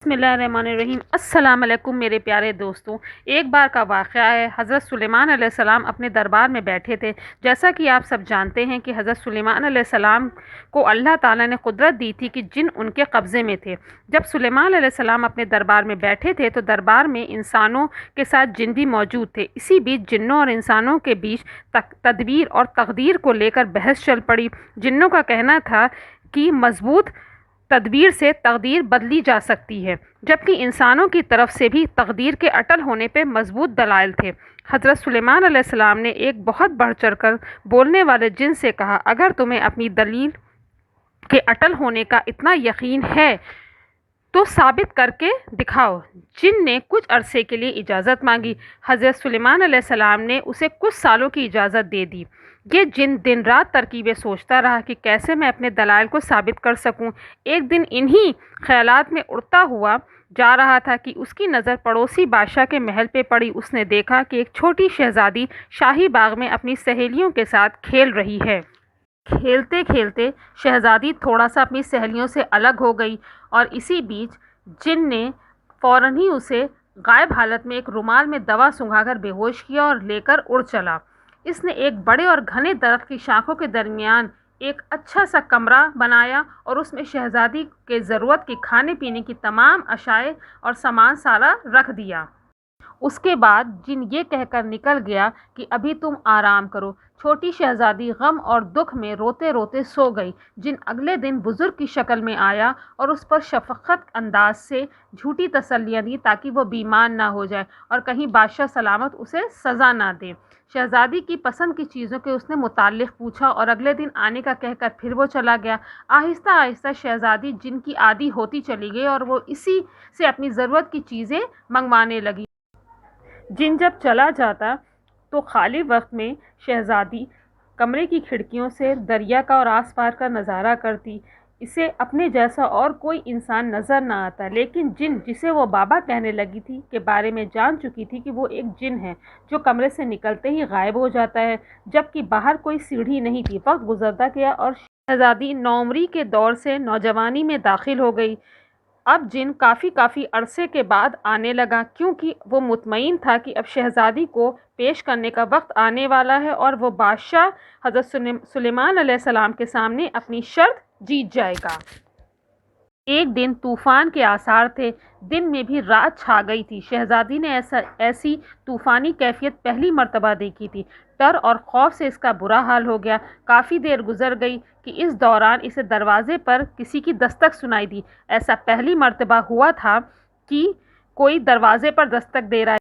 बिस्मिल्लाहिर्रहमानिर्रहीम। अस्सलाम वालेकुम मेरे प्यारे दोस्तों। एक बार का वाक़या है, हज़रत सुलेमान अलैहिस्सलाम अपने दरबार में बैठे थे। जैसा कि आप सब जानते हैं कि हज़रत सुलेमान अलैहिस्सलाम को अल्लाह ताला ने कुदरत दी थी कि जिन उनके कब्ज़े में थे। जब सुलेमान अलैहिस्सलाम अपने दरबार में बैठे थे तो दरबार में इंसानों के साथ जिन भी मौजूद थे। इसी बीच जिन्नों और इंसानों के बीच तदबीर और तकदीर को लेकर बहस चल पड़ी। जिन्नों का कहना था कि मजबूत तदबीर से तकदीर बदली जा सकती है, जबकि इंसानों की तरफ से भी तकदीर के अटल होने पे मजबूत दलाइल थे। हज़रत सुलेमान अलैहिस्सलाम ने एक बहुत बढ़ चढ़ कर बोलने वाले जिन से कहा, अगर तुम्हें अपनी दलील के अटल होने का इतना यकीन है तो साबित करके दिखाओ। जिन ने कुछ अरसे के लिए इजाज़त मांगी। हज़रत सुलेमान अलैहिस्सलाम ने उसे कुछ सालों की इजाज़त दे दी। ये जिन दिन रात तरकीबें सोचता रहा कि कैसे मैं अपने दलाइल को साबित कर सकूं। एक दिन इन्हीं ख्यालात में उड़ता हुआ जा रहा था कि उसकी नज़र पड़ोसी बादशाह के महल पे पड़ी। उसने देखा कि एक छोटी शहज़ादी शाही बाग में अपनी सहेलियों के साथ खेल रही है। खेलते खेलते शहज़ादी थोड़ा सा अपनी सहेलियों से अलग हो गई और इसी बीच जिन ने फ़ौरन ही उसे गायब हालत में एक रुमाल में दवा सुंघाकर बेहोश किया और लेकर उड़ चला। इसने एक बड़े और घने दरख्त की शाखों के दरमियान एक अच्छा सा कमरा बनाया और उसमें शहज़ादी के ज़रूरत की खाने पीने की तमाम अशाए और सामान सारा रख दिया। उसके बाद जिन ये कहकर निकल गया कि अभी तुम आराम करो। छोटी शहज़ादी गम और दुख में रोते रोते सो गई। जिन अगले दिन बुज़ुर्ग की शक्ल में आया और उस पर शफ़क़त अंदाज से झूठी तसल्लियाँ दी ताकि वो बीमार ना हो जाए और कहीं बादशाह सलामत उसे सज़ा ना दे। शहज़ादी की पसंद की चीज़ों के उसने मुताल्लिक़ पूछा और अगले दिन आने का कहकर फिर वो चला गया। आहिस्ता आहिस्ता शहज़ादी जिन की आदी होती चली गई और वो इसी से अपनी ज़रूरत की चीज़ें मंगवाने लगी। जिन जब चला जाता तो खाली वक्त में शहज़ादी कमरे की खिड़कियों से दरिया का और आसपास का नज़ारा करती। इसे अपने जैसा और कोई इंसान नज़र ना आता, लेकिन जिन जिसे वो बाबा कहने लगी थी के बारे में जान चुकी थी कि वो एक जिन है जो कमरे से निकलते ही गायब हो जाता है, जबकि बाहर कोई सीढ़ी नहीं थी। वक्त गुजरता गया और शहज़ादी नौमरी के दौर से नौजवानी में दाखिल हो गई। अब जिन काफ़ी अरसे के बाद आने लगा, क्योंकि वो मुतमईन था कि अब शहज़ादी को पेश करने का वक्त आने वाला है और वो बादशाह हज़रत सुलेमान अलैहिस्सलाम के सामने अपनी शर्त जीत जाएगा। एक दिन तूफ़ान के आसार थे। दिन में भी रात छा गई थी। शहज़ादी ने ऐसी तूफ़ानी कैफियत पहली मर्तबा देखी थी। डर और खौफ से इसका बुरा हाल हो गया। काफ़ी देर गुजर गई कि इस दौरान इसे दरवाज़े पर किसी की दस्तक सुनाई दी। ऐसा पहली मर्तबा हुआ था कि कोई दरवाज़े पर दस्तक दे रहा है,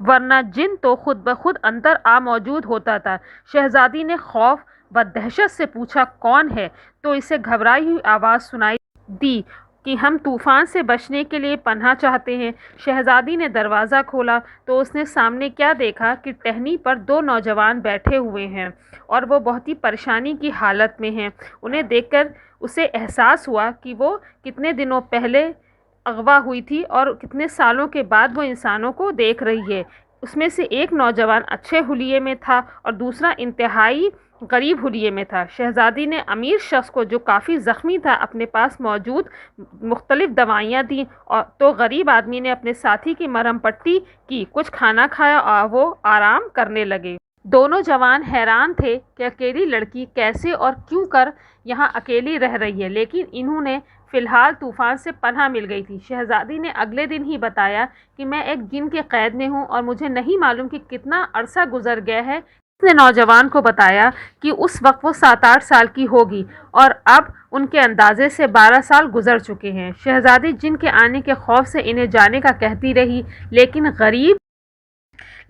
वरना जिन तो खुद ब खुद अंदर आ मौजूद होता था। शहज़ादी ने खौफ व दहशत से पूछा, कौन है? तो इसे घबराई हुई आवाज़ सुनाई दी कि हम तूफ़ान से बचने के लिए पनाह चाहते हैं। शहज़ादी ने दरवाज़ा खोला तो उसने सामने क्या देखा कि टहनी पर दो नौजवान बैठे हुए हैं और वो बहुत ही परेशानी की हालत में हैं। उन्हें देखकर उसे एहसास हुआ कि वो कितने दिनों पहले अगवा हुई थी और कितने सालों के बाद वो इंसानों को देख रही है। उसमें से एक नौजवान अच्छे हुलिये में था और दूसरा इंतहाई गरीब हुलिये में था। शहज़ादी ने अमीर शख्स को, जो काफ़ी ज़ख्मी था, अपने पास मौजूद मुख्तलिफ़ दवाइयाँ दी और तो गरीब आदमी ने अपने साथी की मरहम पट्टी की, कुछ खाना खाया और वो आराम करने लगे। दोनों जवान हैरान थे कि अकेली लड़की कैसे और क्यों कर यहाँ अकेली रह रही है, लेकिन इन्होंने फ़िलहाल तूफ़ान से पनाह मिल गई थी। शहज़ादी ने अगले दिन ही बताया कि मैं एक जिन के क़ैद में हूँ और मुझे नहीं मालूम कि कितना अरसा गुजर गया है। उसने नौजवान को बताया कि उस वक्त वो 7-8 साल की होगी और अब उनके अंदाजे से 12 साल गुजर चुके हैं। शहज़ादी जिन के आने के खौफ से इन्हें जाने का कहती रही, लेकिन गरीब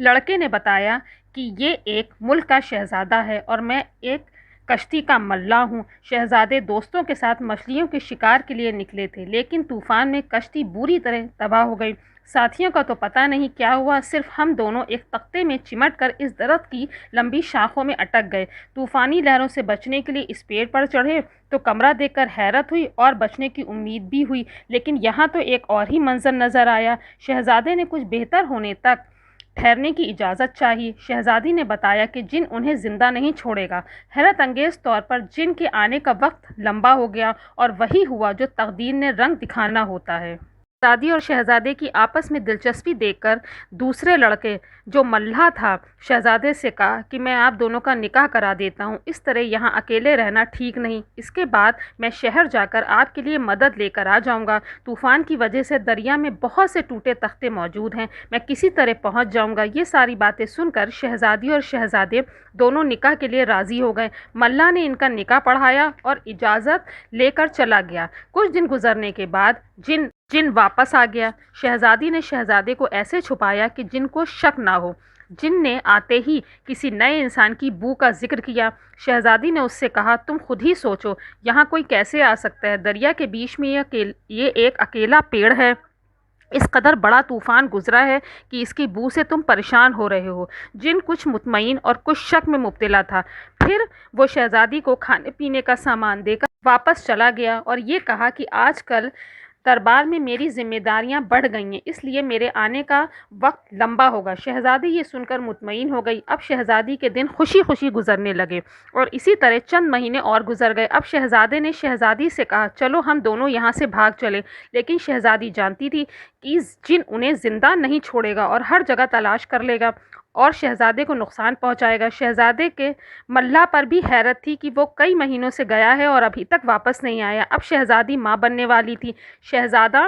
लड़के ने बताया कि ये एक मुल्क का शहज़ादा है और मैं एक कश्ती का मल्ला हूँ। शहज़ादे दोस्तों के साथ मछलियों के शिकार के लिए निकले थे, लेकिन तूफ़ान में कश्ती बुरी तरह तबाह हो गई। साथियों का तो पता नहीं क्या हुआ, सिर्फ हम दोनों एक तख्ते में चिमट कर इस दरख्त की लंबी शाखों में अटक गए। तूफ़ानी लहरों से बचने के लिए इस पेड़ पर चढ़े तो कमरा देखकर हैरत हुई और बचने की उम्मीद भी हुई, लेकिन यहाँ तो एक और ही मंजर नज़र आया। शहज़ादे ने कुछ बेहतर होने तक ठहरने की इजाज़त चाहिए। शहज़ादी ने बताया कि जिन उन्हें ज़िंदा नहीं छोड़ेगा। हैरत अंगेज़ तौर पर जिन के आने का वक्त लंबा हो गया और वही हुआ जो तकदीर ने रंग दिखाना होता है। شہزادی اور شہزادے کی آپس میں دلچسپی دیکھ کر دوسرے لڑکے جو ملہا تھا شہزادے سے کہا کہ میں آپ دونوں کا نکاح کرا دیتا ہوں، اس طرح یہاں اکیلے رہنا ٹھیک نہیں، اس کے بعد میں شہر جا کر آپ کے لیے مدد لے کر آ جاؤں گا، طوفان کی وجہ سے دریا میں بہت سے ٹوٹے تختے موجود ہیں، میں کسی طرح پہنچ جاؤں گا۔ یہ ساری باتیں سن کر شہزادی اور شہزادے دونوں نکاح کے لیے راضی ہو گئے۔ ملہا نے ان کا نکاح پڑھایا اور اجازت لے کر چلا گیا۔ کچھ دن گزرنے کے بعد جن واپس آ گیا۔ شہزادی نے شہزادے کو ایسے چھپایا کہ جن کو شک نہ ہو۔ جن نے آتے ہی کسی نئے انسان کی بو کا ذکر کیا۔ شہزادی نے اس سے کہا تم خود ہی سوچو یہاں کوئی کیسے آ سکتا ہے، دریا کے بیچ میں یہ ایک اکیلا پیڑ ہے، اس قدر بڑا طوفان گزرا ہے کہ اس کی بو سے تم پریشان ہو رہے ہو۔ جن کچھ مطمئن اور کچھ شک میں مبتلا تھا۔ پھر وہ شہزادی کو کھانے پینے کا سامان دے کر واپس چلا گیا اور یہ کہا کہ آج کل دربار میں میری ذمہ داریاں بڑھ گئی ہیں، اس لیے میرے آنے کا وقت لمبا ہوگا۔ شہزادی یہ سن کر مطمئن ہو گئی۔ اب شہزادی کے دن خوشی خوشی گزرنے لگے اور اسی طرح چند مہینے اور گزر گئے۔ اب شہزادے نے شہزادی سے کہا چلو ہم دونوں یہاں سے بھاگ چلیں، لیکن شہزادی جانتی تھی کہ جن انہیں زندہ نہیں چھوڑے گا اور ہر جگہ تلاش کر لے گا اور شہزادے کو نقصان پہنچائے گا۔ شہزادے کے ملہا پر بھی حیرت تھی کہ وہ کئی مہینوں سے گیا ہے اور ابھی تک واپس نہیں آیا۔ اب شہزادی ماں بننے والی تھی۔ شہزادہ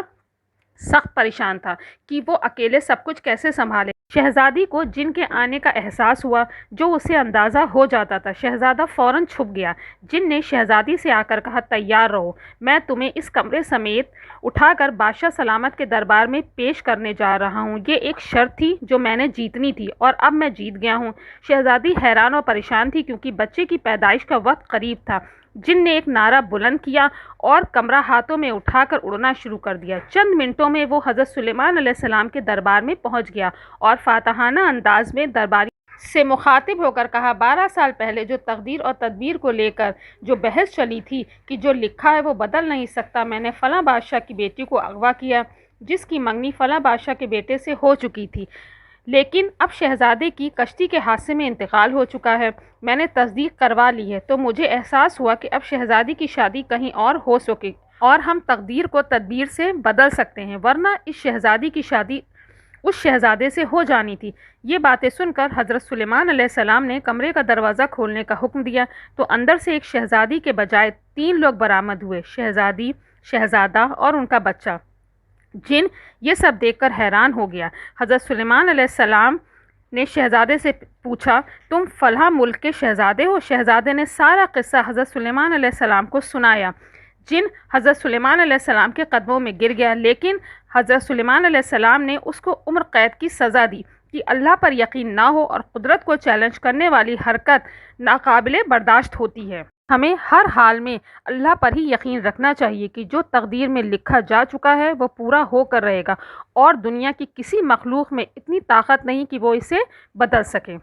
سخت پریشان تھا کہ وہ اکیلے سب کچھ کیسے سنبھالے۔ شہزادی کو جن کے آنے کا احساس ہوا جو اسے اندازہ ہو جاتا تھا۔ شہزادہ فوراً چھپ گیا۔ جن نے شہزادی سے آ کر کہا تیار رہو، میں تمہیں اس کمرے سمیت اٹھا کر بادشاہ سلامت کے دربار میں پیش کرنے جا رہا ہوں۔ یہ ایک شرط تھی جو میں نے جیتنی تھی اور اب میں جیت گیا ہوں۔ شہزادی حیران اور پریشان تھی کیونکہ بچے کی پیدائش کا وقت قریب تھا۔ جن نے ایک نعرہ بلند کیا اور کمرہ ہاتھوں میں اٹھا کر اڑنا شروع کر دیا۔ چند منٹوں میں وہ حضرت سلیمان علیہ السلام کے دربار میں پہنچ گیا اور فاتحانہ انداز میں درباری سے مخاطب ہو کر کہا 12 سال پہلے جو تقدیر اور تدبیر کو لے کر جو بحث چلی تھی کہ جو لکھا ہے وہ بدل نہیں سکتا، میں نے فلاں بادشاہ کی بیٹی کو اغوا کیا جس کی منگنی فلاں بادشاہ کے بیٹے سے ہو چکی تھی، لیکن اب شہزادے کی کشتی کے حادثے میں انتقال ہو چکا ہے، میں نے تصدیق کروا لی ہے، تو مجھے احساس ہوا کہ اب شہزادی کی شادی کہیں اور ہو سکے اور ہم تقدیر کو تدبیر سے بدل سکتے ہیں، ورنہ اس شہزادی کی شادی اس شہزادے سے ہو جانی تھی۔ یہ باتیں سن کر حضرت سلیمان علیہ السلام نے کمرے کا دروازہ کھولنے کا حکم دیا تو اندر سے ایک شہزادی کے بجائے 3 لوگ برآمد ہوئے، شہزادی، شہزادہ اور ان کا بچہ۔ جن یہ سب دیکھ کر حیران ہو گیا۔ حضرت سلیمان علیہ السلام نے شہزادے سے پوچھا تم فلاں ملک کے شہزادے ہو؟ شہزادے نے سارا قصہ حضرت سلیمان علیہ السلام کو سنایا۔ جن حضرت سلیمان علیہ السلام کے قدموں میں گر گیا، لیکن حضرت سلیمان علیہ السلام نے اس کو عمر قید کی سزا دی کہ اللہ پر یقین نہ ہو اور قدرت کو چیلنج کرنے والی حرکت ناقابل برداشت ہوتی ہے۔ ہمیں ہر حال میں اللہ پر ہی یقین رکھنا چاہیے کہ جو تقدیر میں لکھا جا چکا ہے وہ پورا ہو کر رہے گا اور دنیا کی کسی مخلوق میں اتنی طاقت نہیں کہ وہ اسے بدل سکے۔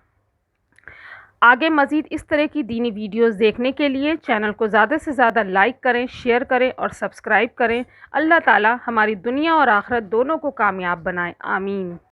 آگے مزید اس طرح کی دینی ویڈیوز دیکھنے کے لیے چینل کو زیادہ سے زیادہ لائک کریں، شیئر کریں اور سبسکرائب کریں۔ اللہ تعالی ہماری دنیا اور آخرت دونوں کو کامیاب بنائے، آمین۔